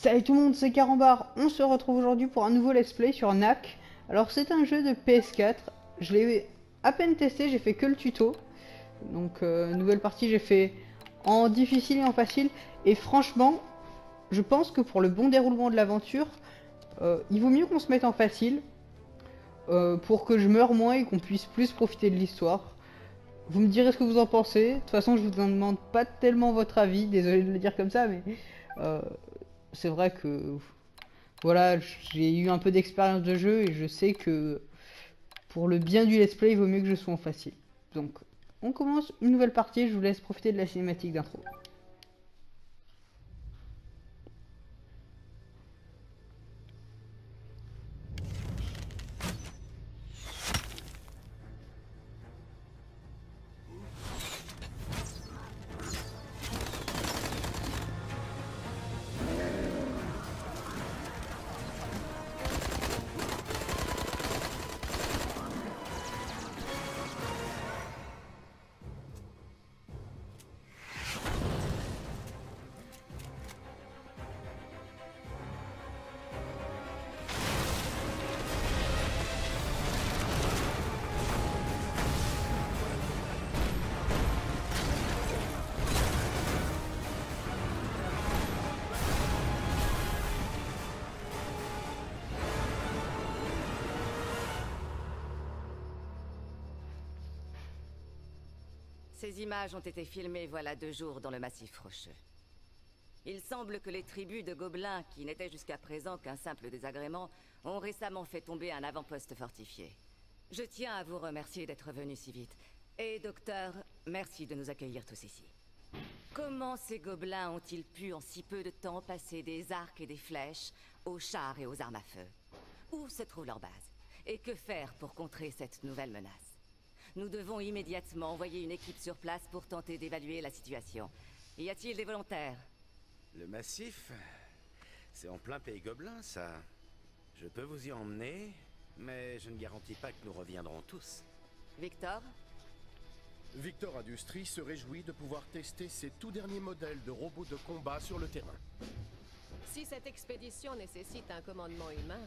Salut tout le monde, c'est Carambar. On se retrouve aujourd'hui pour un nouveau let's play sur Knack. Alors c'est un jeu de PS4. Je l'ai à peine testé, j'ai fait que le tuto. Donc nouvelle partie, j'ai fait en difficile et en facile. Et franchement, je pense que pour le bon déroulement de l'aventure, il vaut mieux qu'on se mette en facile. Pour que je meure moins et qu'on puisse plus profiter de l'histoire. Vous me direz ce que vous en pensez. De toute façon, je vous en demande pas tellement votre avis. Désolé de le dire comme ça, mais c'est vrai que voilà, j'ai eu un peu d'expérience de jeu et je sais que pour le bien du let's play, il vaut mieux que je sois en facile. Donc, on commence une nouvelle partie. Je vous laisse profiter de la cinématique d'intro. Ces images ont été filmées voilà 2 jours dans le massif rocheux. Il semble que les tribus de gobelins, qui n'étaient jusqu'à présent qu'un simple désagrément, ont récemment fait tomber un avant-poste fortifié. Je tiens à vous remercier d'être venu si vite. Et docteur, merci de nous accueillir tous ici. Comment ces gobelins ont-ils pu en si peu de temps passer des arcs et des flèches aux chars et aux armes à feu? Où se trouve leur base? Et que faire pour contrer cette nouvelle menace? Nous devons immédiatement envoyer une équipe sur place pour tenter d'évaluer la situation. Y a-t-il des volontaires? Le massif, c'est en plein pays gobelin, ça. Je peux vous y emmener, mais je ne garantis pas que nous reviendrons tous. Victor? Victor Industries se réjouit de pouvoir tester ses tout derniers modèles de robots de combat sur le terrain. Si cette expédition nécessite un commandement humain,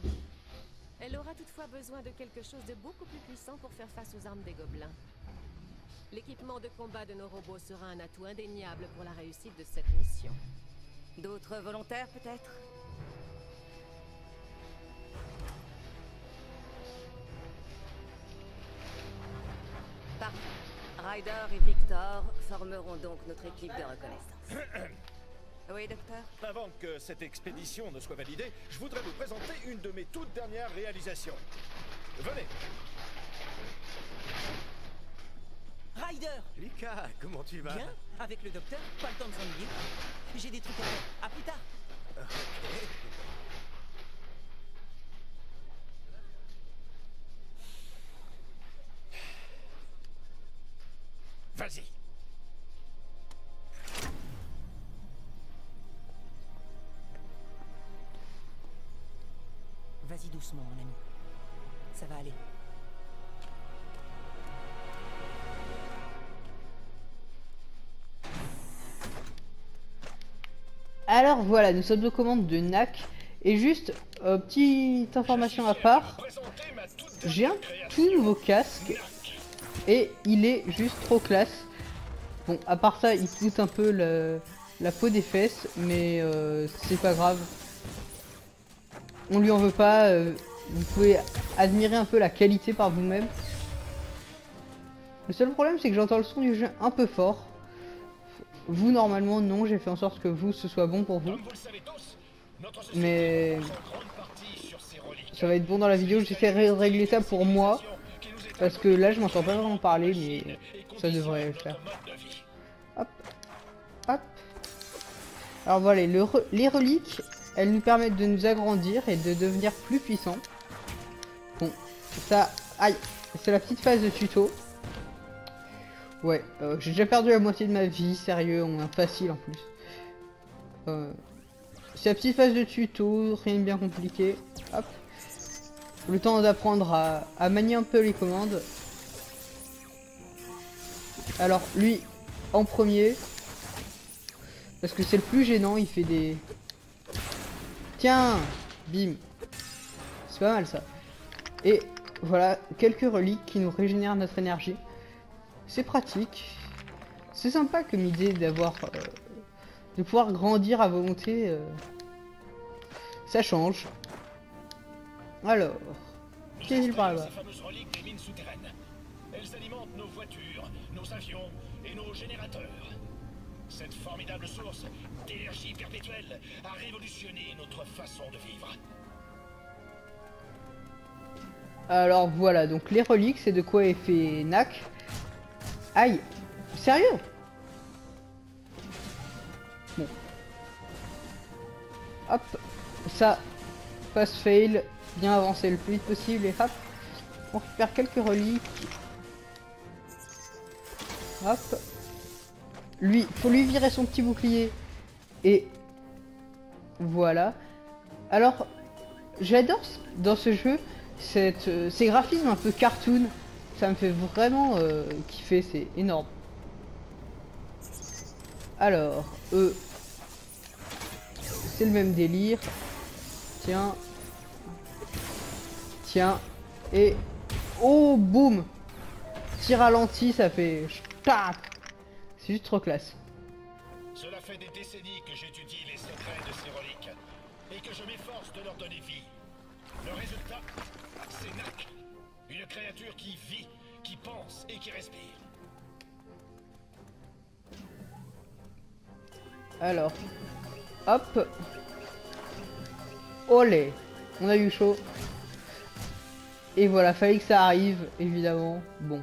elle aura toutefois besoin de quelque chose de beaucoup plus puissant pour faire face aux armes des gobelins. L'équipement de combat de nos robots sera un atout indéniable pour la réussite de cette mission. D'autres volontaires, peut-être? Parfait. Ryder et Victor formeront donc notre équipe de reconnaissance. Oui, docteur? Avant que cette expédition ne soit validée, je voudrais vous présenter une de mes toutes dernières réalisations. Venez. Ryder! Lucas, comment tu vas? Bien? Avec le docteur? Pas le temps de s'ennuyer. J'ai des trucs à faire. À plus tard! Vas-y. Vas-y doucement, mon ami. Ça va aller. Alors voilà, nous sommes aux commandes de Knack. Et juste, petite information à part, j'ai un tout nouveau casque. Et il est juste trop classe. Bon, à part ça, il coûte un peu la peau des fesses. Mais c'est pas grave. On lui en veut pas. Vous pouvez admirer un peu la qualité par vous-même. Le seul problème, c'est que j'entends le son du jeu un peu fort. Vous, normalement, non. J'ai fait en sorte que vous, ce soit bon pour vous. Mais ça va être bon dans la vidéo. J'essaierai de régler ça pour moi. Parce que là, je m'entends pas vraiment parler, mais ça devrait le faire. Hop. Hop. Alors voilà, les reliques, elles nous permettent de nous agrandir et de devenir plus puissants. Bon, ça... Aïe, c'est la petite phase de tuto. Ouais, j'ai déjà perdu la moitié de ma vie, sérieux, on est facile en plus. C'est la petite phase de tuto, rien de bien compliqué. Hop. Le temps d'apprendre à manier un peu les commandes. Alors lui, en premier, parce que c'est le plus gênant, il fait des... Tiens, bim. C'est pas mal ça. Et voilà, quelques reliques qui nous régénèrent notre énergie. C'est pratique. C'est sympa comme idée d'avoir... de pouvoir grandir à volonté. Ça change. Alors... Qu'est-ce par là-bas? Ces fameuses reliques des mines souterraines. Elles alimentent nos voitures, nos avions et nos générateurs. Cette formidable source d'énergie perpétuelle a révolutionné notre façon de vivre. Alors voilà, donc les reliques, c'est de quoi est fait Nak. Aïe, sérieux? Bon. Hop, ça, pass fail, bien avancer le plus vite possible et hop, on récupère quelques reliques. Hop. Lui, faut lui virer son petit bouclier. Et voilà. Alors, j'adore dans ce jeu ces graphismes un peu cartoon. Ça me fait vraiment kiffer, c'est énorme. Alors, eux, c'est le même délire. Tiens. Tiens. Et... oh, boum. Tir ralenti, ça fait... tac. C'est juste trop classe. Cela fait des décennies que j'étudie les secrets de ces reliques et que je m'efforce de leur donner vie. Le résultat, c'est Nak. Une créature qui vit, qui pense et qui respire. Alors, hop. Olé. On a eu chaud. Et voilà, fallait que ça arrive, évidemment. Bon.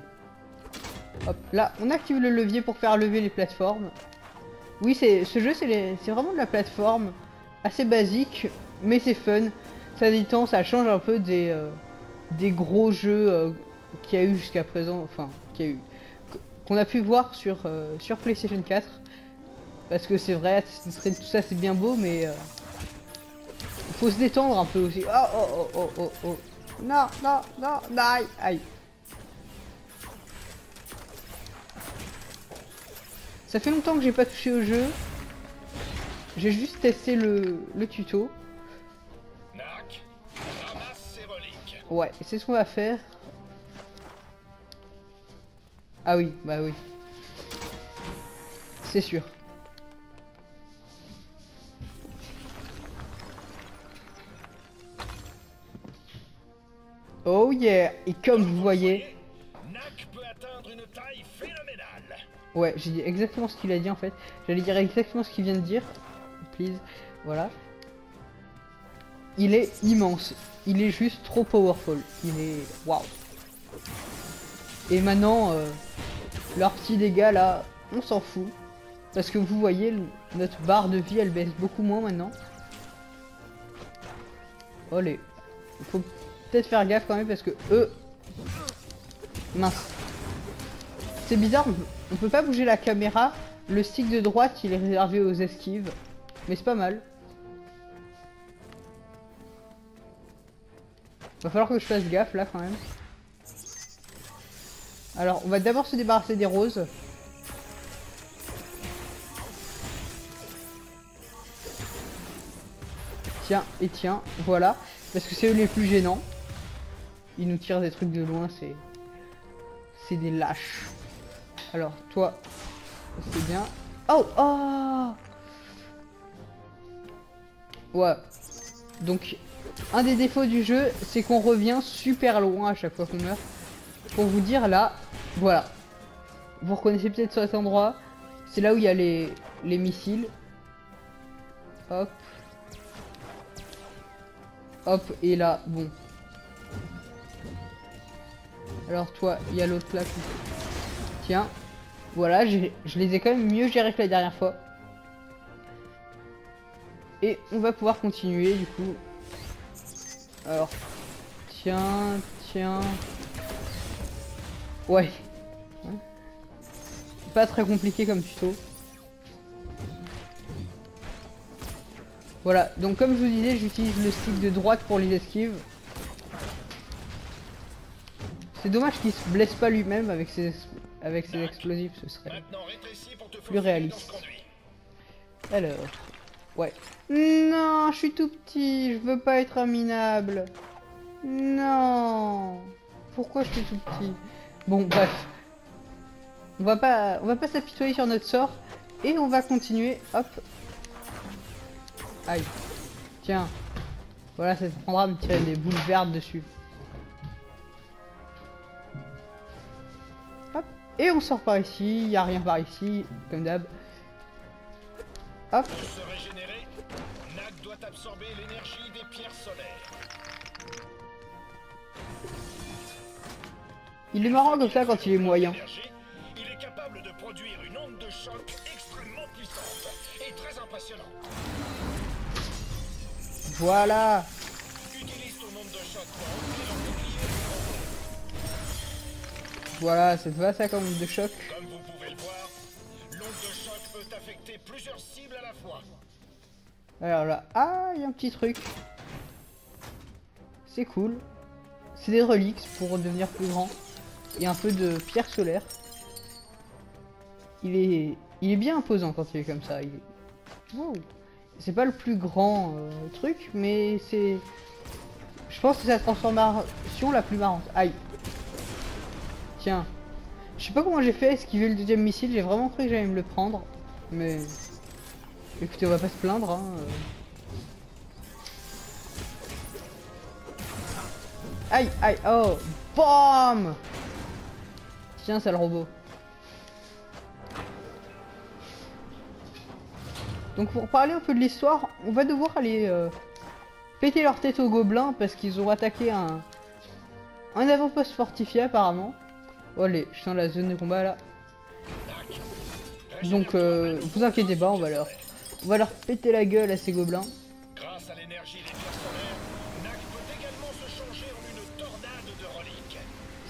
Hop, là, on active le levier pour faire lever les plateformes. Oui, ce jeu, c'est vraiment de la plateforme. Assez basique, mais c'est fun. Ça dit tant, ça change un peu des gros jeux qu'il y a eu jusqu'à présent. Enfin, qu'on a pu voir sur PlayStation 4. Parce que c'est vrai, tout ça c'est bien beau, mais faut se détendre un peu aussi. Oh. Non, aïe, aïe. Ça fait longtemps que j'ai pas touché au jeu. J'ai juste testé le tuto. Nak, ramasse ces reliques. Ouais, c'est ce qu'on va faire. Ah oui, bah oui. C'est sûr. Oh yeah. Et comme vous voyez... Nak peut atteindre une taille phénoménale. Ouais, j'ai dit exactement ce qu'il a dit en fait. J'allais dire exactement ce qu'il vient de dire. Please. Voilà. Il est immense. Il est juste trop powerful. Il est... waouh. Et maintenant, leurs petits dégâts là, on s'en fout. Parce que vous voyez, notre barre de vie, elle baisse beaucoup moins maintenant. Allez. Il faut peut-être faire gaffe quand même parce que eux... mince. C'est bizarre, on peut pas bouger la caméra. Le stick de droite, il est réservé aux esquives. Mais c'est pas mal. Va falloir que je fasse gaffe là quand même. Alors, on va d'abord se débarrasser des roses. Tiens, et tiens, voilà. Parce que c'est eux les plus gênants. Ils nous tirent des trucs de loin, c'est des lâches. Alors, toi, c'est bien. Oh, oh. Ouais. Donc, un des défauts du jeu, c'est qu'on revient super loin à chaque fois qu'on meurt. Pour vous dire, là, voilà. Vous reconnaissez peut-être sur cet endroit. C'est là où il y a les missiles. Hop. Hop, et là, bon. Alors toi, il y a l'autre là. Tiens. Voilà, je les ai quand même mieux gérés que la dernière fois. Et on va pouvoir continuer du coup. Alors. Tiens. Ouais. Pas très compliqué comme tuto. Voilà, donc comme je vous disais, j'utilise le stick de droite pour les esquives. C'est dommage qu'il se blesse pas lui-même avec ses explosifs, ce serait plus réaliste. Alors, Ouais. Non, je suis tout petit, je veux pas être un minable. Non. Pourquoi je suis tout petit? Bon, bref. On va pas s'apitoyer sur notre sort. Et on va continuer. Hop. Aïe. Tiens. Voilà, ça te prendra à me tirer des boules vertes dessus. Hop. Et on sort par ici. Il n'y a rien par ici. Comme d'hab. Hop. Pour se régénérer, Nak doit absorber l'énergie des pierres solaires. Il est marrant comme ça quand il est moyen. Il est capable de produire une onde de choc extrêmement puissante et très impressionnante. Voilà. Utilise ton onde de choc pour enlever leur bouclier. Voilà, ça te va ça comme onde de choc? Comme vous pouvez le voir, l'onde de choc peut affecter plusieurs cibles à la fois. Alors là, ah, il y a un petit truc. C'est cool. C'est des reliques pour devenir plus grand. Et un peu de pierre solaire. Il est bien imposant quand il est comme ça. Wow. C'est pas le plus grand truc, mais c'est... Je pense que c'est la transformation la plus marrante. Aïe. Tiens. Je sais pas comment j'ai fait esquiver le deuxième missile. J'ai vraiment cru que j'allais me le prendre. Mais... Écoutez, on va pas se plaindre. Hein. Aïe, aïe, oh. BAM! Tiens, sale robot. Donc pour parler un peu de l'histoire, on va devoir aller péter leur tête aux gobelins parce qu'ils ont attaqué un avant-poste fortifié apparemment. Oh, allez, je suis dans la zone de combat là. Donc vous inquiétez pas, on va leur péter la gueule à ces gobelins. Grâce à l'énergie des pierres solaires, Nak peut également se changer en une tornade de reliques.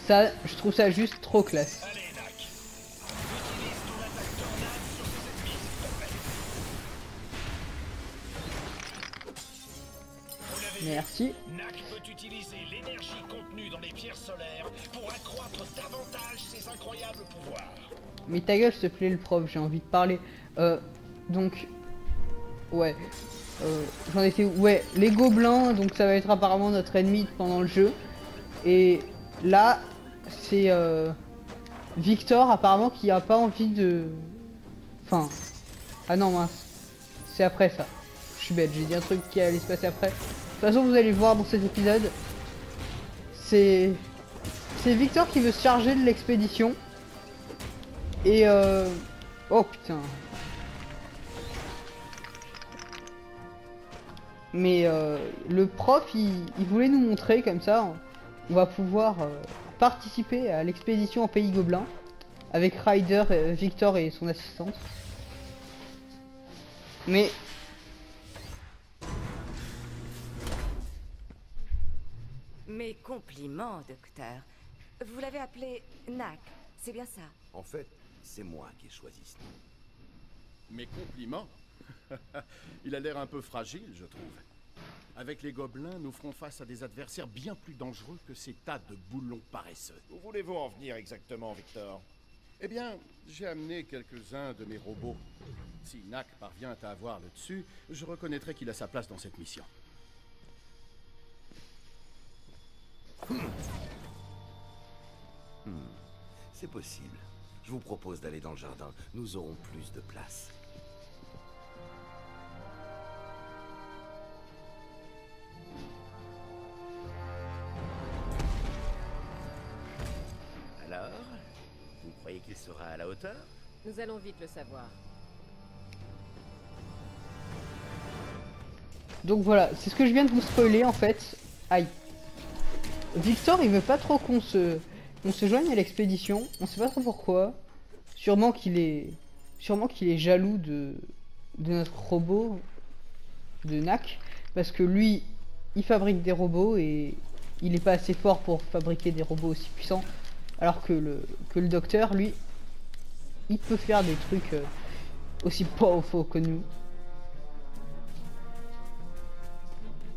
Ça, je trouve ça juste trop classe. Allez, Nak. Utilise ton attaque tornade sur ses ennemis, s'il te plaît. Vous l'avez vu, Merci. Nak peut utiliser l'énergie contenue dans les pierres solaires pour accroître davantage ses incroyables pouvoirs. Mais ta gueule, s'il te plaît, le prof, j'ai envie de parler. Donc... Ouais. J'en étais... Ouais, les gobelins, donc ça va être apparemment notre ennemi pendant le jeu. Et là, c'est Victor, apparemment, qui a pas envie de... Enfin... Ah non, mince. C'est après ça. Je suis bête, j'ai dit un truc qui allait se passer après. De toute façon, vous allez le voir dans cet épisode. C'est Victor qui veut se charger de l'expédition. Et oh putain. Mais le prof, il voulait nous montrer comme ça, on va pouvoir participer à l'expédition en Pays Gobelin avec Ryder, Victor et son assistante. Mais Mes compliments, docteur. Vous l'avez appelé Nak, c'est bien ça? En fait, c'est moi qui ai choisi ce nom. Mes compliments. Il a l'air un peu fragile, je trouve. Avec les gobelins, nous ferons face à des adversaires bien plus dangereux que ces tas de boulons paresseux. Où voulez-vous en venir exactement, Victor? Eh bien, j'ai amené quelques-uns de mes robots. Si Nak parvient à avoir le dessus, je reconnaîtrai qu'il a sa place dans cette mission. C'est possible. Je vous propose d'aller dans le jardin. Nous aurons plus de place. Alors, vous croyez qu'il sera à la hauteur? Nous allons vite le savoir. donc voilà, c'est ce que je viens de vous spoiler en fait. Aïe. Victor, il veut pas trop qu'on se joigne à l'expédition. On sait pas trop pourquoi. Sûrement qu'il est jaloux de notre robot de Nak, parce que lui, il fabrique des robots et il est pas assez fort pour fabriquer des robots aussi puissants, alors que le docteur, lui, il peut faire des trucs aussi powerful que nous.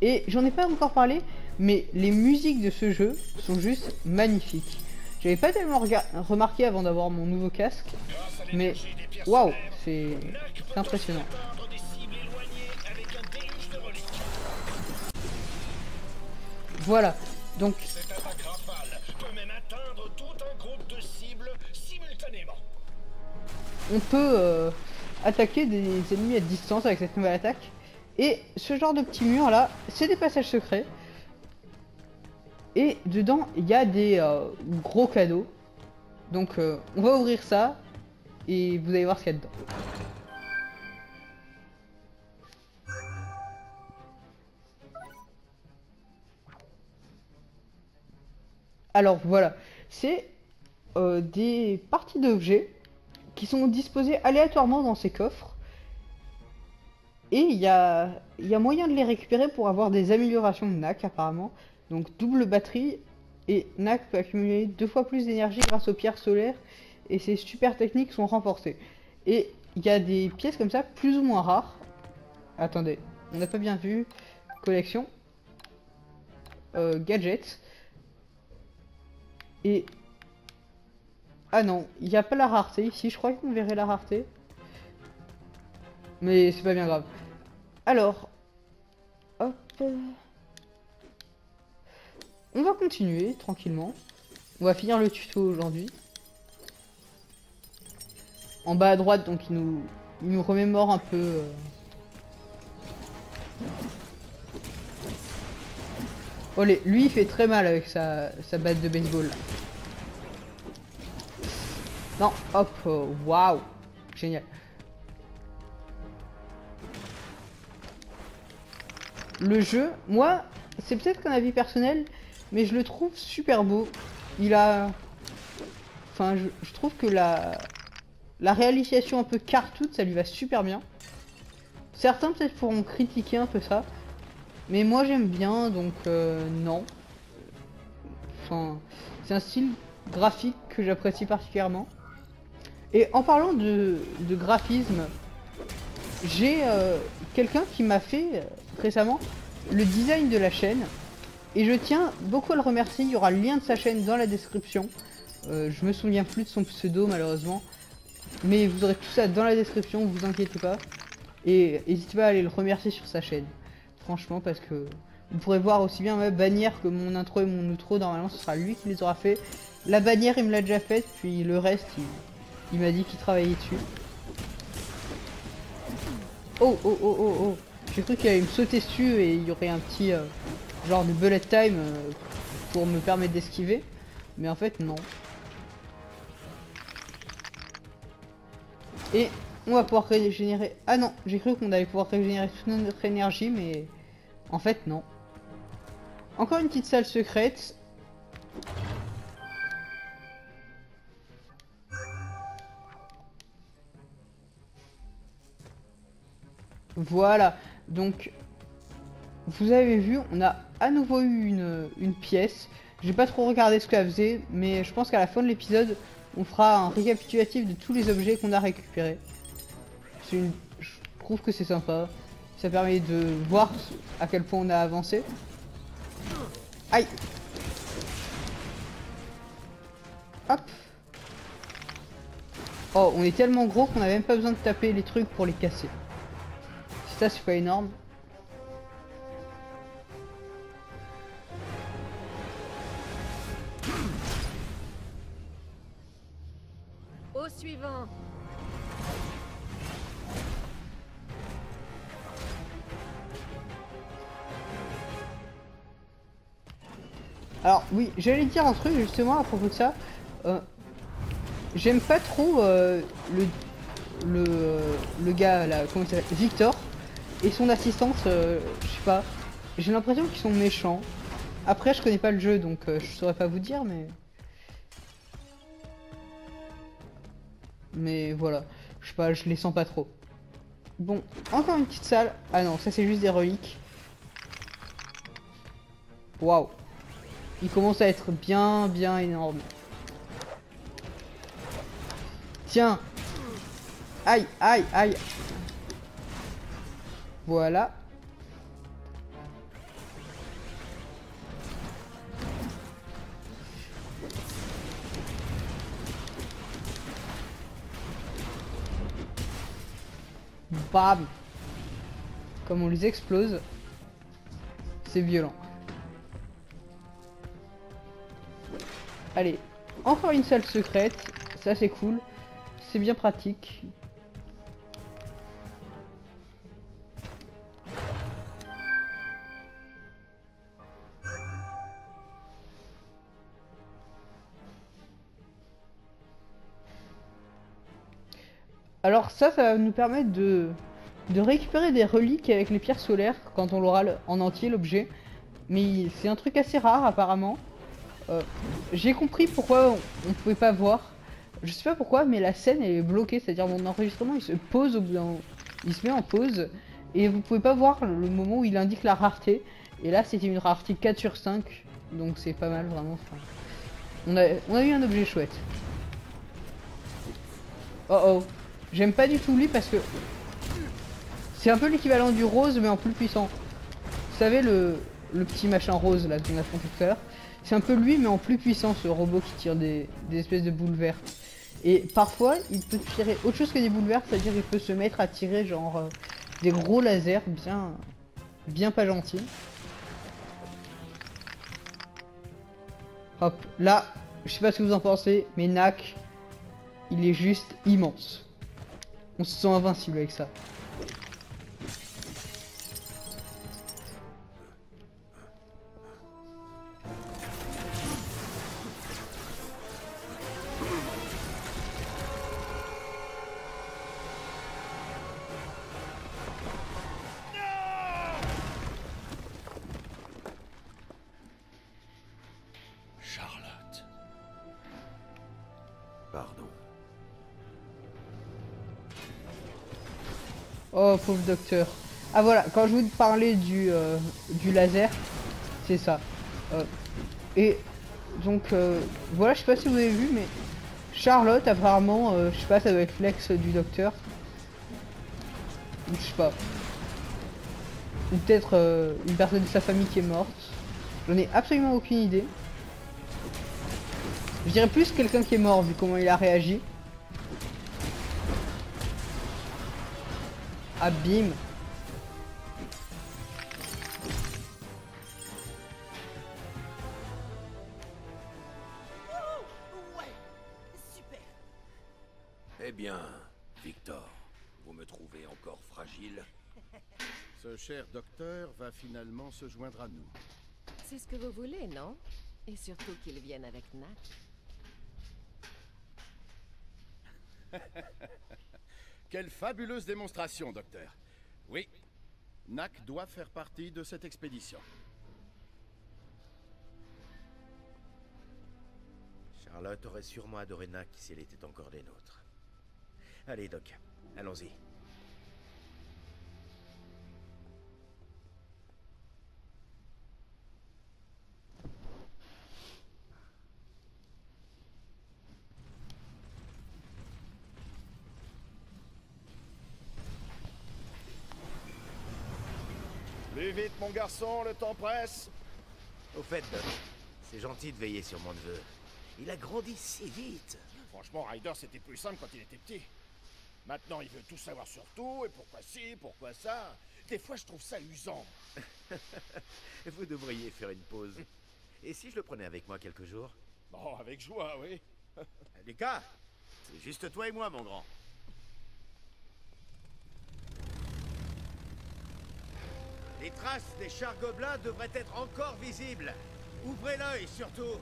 Et j'en ai pas encore parlé, mais les musiques de ce jeu sont juste magnifiques. J'avais pas tellement remarqué avant d'avoir mon nouveau casque, mais waouh, c'est impressionnant. Voilà. Donc, Cette attaque rafale peut même atteindre tout un groupe de cibles simultanément. on peut attaquer des ennemis à distance avec cette nouvelle attaque. Et ce genre de petits murs là, c'est des passages secrets. Et dedans, il y a des gros cadeaux. Donc on va ouvrir ça et vous allez voir ce qu'il y a dedans. Alors voilà, c'est des parties d'objets qui sont disposées aléatoirement dans ces coffres. Et il y a moyen de les récupérer pour avoir des améliorations de NAC apparemment. Donc double batterie et NAC peut accumuler 2 fois plus d'énergie grâce aux pierres solaires et ses super techniques sont renforcées. Et il y a des pièces comme ça plus ou moins rares. Attendez, on n'a pas bien vu. Collection. Gadgets. Et... ah non, il n'y a pas la rareté ici, je crois qu'on verrait la rareté. Mais c'est pas bien grave. Alors, hop. On va continuer tranquillement. On va finir le tuto aujourd'hui. En bas à droite, donc il nous remémore un peu. Oh, lui il fait très mal avec sa batte de baseball. Là. Non, hop, waouh, génial. Le jeu, moi, c'est peut-être qu'un avis personnel, mais je le trouve super beau. Il a... enfin, je trouve que la réalisation un peu cartoon, ça lui va super bien. Certains peut-être pourront critiquer un peu ça. Mais moi j'aime bien, donc non. Enfin, c'est un style graphique que j'apprécie particulièrement. Et en parlant de graphisme, j'ai quelqu'un qui m'a fait récemment le design de la chaîne. Et je tiens beaucoup à le remercier, il y aura le lien de sa chaîne dans la description. Je me souviens plus de son pseudo malheureusement. Mais vous aurez tout ça dans la description, vous inquiétez pas. Et n'hésitez pas à aller le remercier sur sa chaîne. Franchement, parce que vous pourrez voir aussi bien ma bannière que mon intro et mon outro. Normalement, ce sera lui qui les aura fait. La bannière, il me l'a déjà faite, puis le reste, il m'a dit qu'il travaillait dessus. Oh, oh, oh, oh, oh. J'ai cru qu'il allait me sauter dessus et il y aurait un petit genre de bullet time pour me permettre d'esquiver. Mais en fait, non. Et on va pouvoir régénérer... ah non, j'ai cru qu'on allait pouvoir régénérer toute notre énergie, mais... en fait, non. Encore une petite salle secrète. Voilà. Donc, vous avez vu, on a à nouveau eu une pièce. J'ai pas trop regardé ce qu'elle faisait, mais je pense qu'à la fin de l'épisode, on fera un récapitulatif de tous les objets qu'on a récupérés. Je trouve que c'est sympa. Ça permet de voir à quel point on a avancé. Aïe. Hop. Oh, on est tellement gros qu'on a même pas besoin de taper les trucs pour les casser. Ça, c'est pas énorme. Au suivant. Alors oui, j'allais dire un truc justement à propos de ça. J'aime pas trop le gars là, comment il s'appelle, Victor et son assistante. Je sais pas. J'ai l'impression qu'ils sont méchants. Après, je connais pas le jeu, donc je saurais pas vous dire, mais voilà. Je sais pas, je les sens pas trop. Bon, encore une petite salle. Ah non, ça c'est juste des reliques. Waouh. Il commence à être bien énorme. Tiens. Aïe, aïe, aïe. Voilà. Bam. Comme on les explose. C'est violent. Allez, encore une salle secrète. Ça c'est cool. C'est bien pratique. Alors ça va nous permettre de récupérer des reliques avec les pierres solaires quand on l'aura en entier l'objet. Mais c'est un truc assez rare apparemment. J'ai compris pourquoi on pouvait pas voir. Je sais pas pourquoi, mais la scène elle est bloquée, c'est-à-dire mon enregistrement il se pose au bout il se met en pause et vous pouvez pas voir le moment où il indique la rareté. Et là c'était une rareté 4 sur 5, donc c'est pas mal vraiment. Enfin, on a eu un objet chouette. Oh oh, j'aime pas du tout lui parce que c'est un peu l'équivalent du rose mais en plus puissant. Vous savez le petit machin rose là qu'on a fait tout à l'heure. C'est un peu lui mais en plus puissant, ce robot qui tire des espèces de boules vertes. Et parfois il peut tirer autre chose que des boules vertes, c'est-à-dire qu'il peut se mettre à tirer genre des gros lasers bien pas gentils. Hop, là, je sais pas ce que vous en pensez, mais Nak, il est juste immense. On se sent invincible avec ça. Charlotte. Pardon. Oh, pauvre docteur. Ah voilà, quand je vous parlais du laser, c'est ça. Et donc, voilà, je sais pas si vous avez vu, mais Charlotte, apparemment, je sais pas, ça doit être l'ex du docteur. Ou je sais pas. Ou peut-être une personne de sa famille qui est morte. J'en ai absolument aucune idée. Je dirais plus quelqu'un qui est mort, vu comment il a réagi. Ah, bim. Ouais, super. Eh bien, Victor, vous me trouvez encore fragile? Ce cher docteur va finalement se joindre à nous. C'est ce que vous voulez, non? Et surtout qu'il vienne avec Nak. Quelle fabuleuse démonstration, docteur. Oui, Nak doit faire partie de cette expédition. Charlotte aurait sûrement adoré Nak si elle était encore des nôtres. Allez, Doc, allons-y. Plus vite, mon garçon, le temps presse. Au fait, Doc, c'est gentil de veiller sur mon neveu. Il a grandi si vite. Franchement, Ryder, c'était plus simple quand il était petit. Maintenant, il veut tout savoir sur tout, et pourquoi ci, pourquoi ça. Des fois, je trouve ça usant. Vous devriez faire une pause. Et si je le prenais avec moi quelques jours? Bon, avec joie, oui. Lucas, c'est juste toi et moi, mon grand. Les traces des chars gobelins devraient être encore visibles. Ouvrez l'œil, surtout.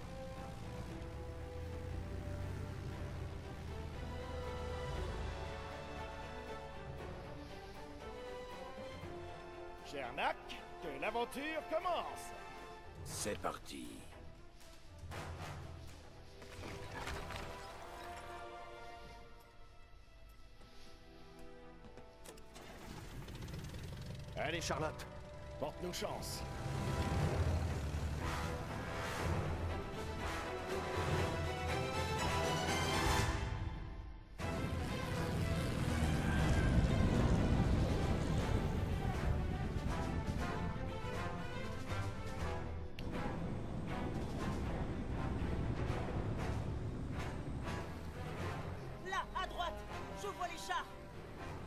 Cher Nak, que l'aventure commence. C'est parti. Allez, Charlotte, porte-nous chance. Là, à droite, je vois les chars.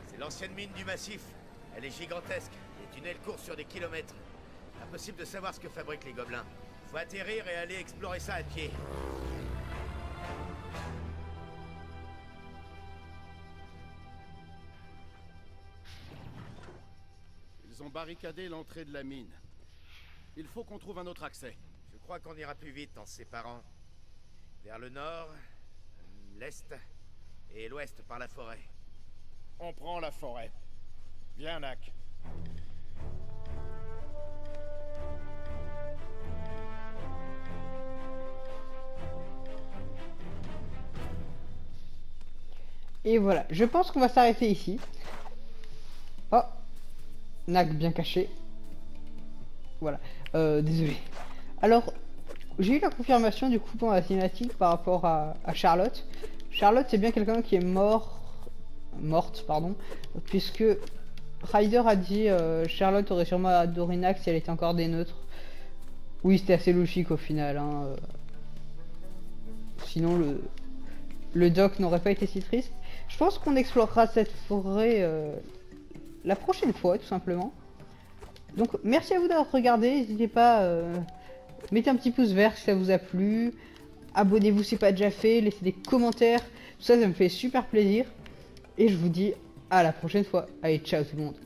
C'est l'ancienne mine du massif. Elle est gigantesque. Les tunnels courent sur des kilomètres. Impossible de savoir ce que fabriquent les gobelins. Faut atterrir et aller explorer ça à pied. barricadé l'entrée de la mine. Il faut qu'on trouve un autre accès. Je crois qu'on ira plus vite en se séparant. Vers le nord, l'est et l'ouest par la forêt. On prend la forêt. Viens, Nak. Et voilà, je pense qu'on va s'arrêter ici. Oh, Nak bien caché. Voilà, désolé. Alors, j'ai eu la confirmation du coup dans la cinématique par rapport à Charlotte. Charlotte, c'est bien quelqu'un qui est morte, pardon, puisque Ryder a dit Charlotte aurait sûrement adoré Nak si elle était encore des nôtres. Oui, c'était assez logique au final. Hein. Sinon, le doc n'aurait pas été si triste. Je pense qu'on explorera cette forêt la prochaine fois, tout simplement. Donc, merci à vous d'avoir regardé. N'hésitez pas, mettez un petit pouce vert si ça vous a plu. Abonnez-vous si ce n'est pas déjà fait. Laissez des commentaires. Tout ça, ça me fait super plaisir. Et je vous dis à la prochaine fois. Allez, ciao tout le monde.